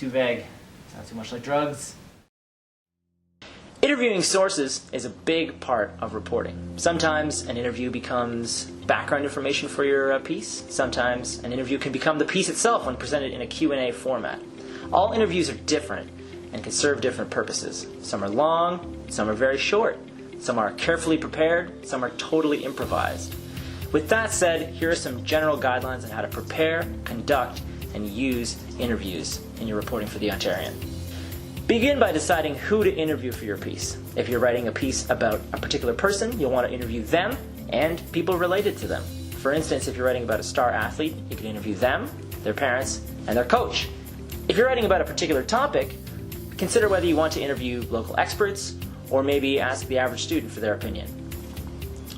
too vague. Sounds too much like drugs. Interviewing sources is a big part of reporting. Sometimes an interview becomes background information for your piece. Sometimes an interview can become the piece itself when presented in a Q&A format. All interviews are different and can serve different purposes. Some are long, some are very short. Some are carefully prepared, some are totally improvised. With that said, here are some general guidelines on how to prepare, conduct, and use interviews in your reporting for the Ontarion. Begin by deciding who to interview for your piece. If you're writing a piece about a particular person, you'll want to interview them and people related to them. For instance, if you're writing about a star athlete, you can interview them, their parents, and their coach. If you're writing about a particular topic, consider whether you want to interview local experts or maybe ask the average student for their opinion.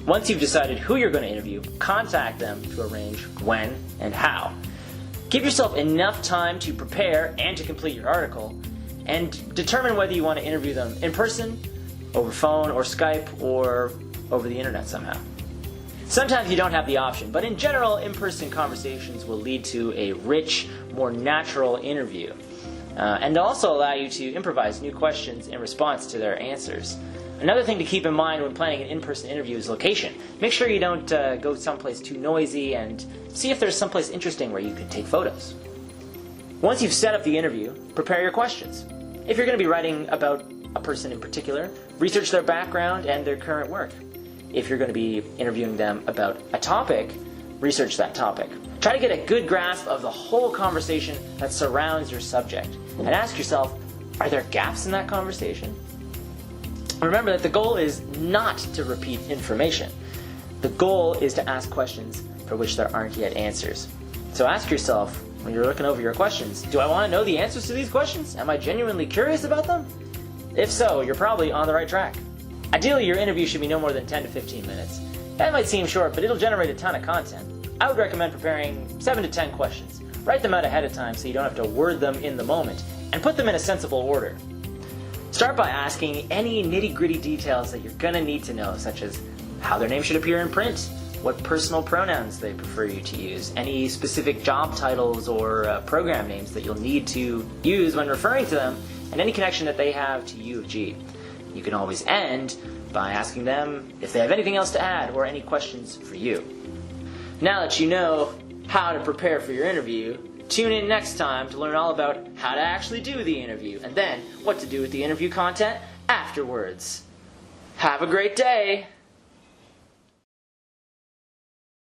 Once you've decided who you're going to interview, contact them to arrange when and how. Give yourself enough time to prepare and to complete your article, and determine whether you want to interview them in person, over phone or Skype, or over the internet somehow. Sometimes you don't have the option, but in general, in-person conversations will lead to a rich, more natural interview, and also allow you to improvise new questions in response to their answers. Another thing to keep in mind when planning an in-person interview is location. Make sure you don't go someplace too noisy, and see if there's someplace interesting where you can take photos. Once you've set up the interview, prepare your questions. If you're going to be writing about a person in particular, research their background and their current work. If you're going to be interviewing them about a topic, research that topic. Try to get a good grasp of the whole conversation that surrounds your subject. And ask yourself, are there gaps in that conversation? Remember that the goal is not to repeat information. The goal is to ask questions for which there aren't yet answers. So ask yourself, when you're looking over your questions, do I want to know the answers to these questions? Am I genuinely curious about them? If so, you're probably on the right track. Ideally, your interview should be no more than 10 to 15 minutes. That might seem short, but it'll generate a ton of content. I would recommend preparing 7 to 10 questions. Write them out ahead of time so you don't have to word them in the moment, and put them in a sensible order. Start by asking any nitty-gritty details that you're going to need to know, such as how their name should appear in print, what personal pronouns they prefer you to use, any specific job titles or program names that you'll need to use when referring to them, and any connection that they have to U of G. You can always end by asking them if they have anything else to add or any questions for you. Now that you know how to prepare for your interview, tune in next time to learn all about how to actually do the interview, and then what to do with the interview content afterwards. Have a great day!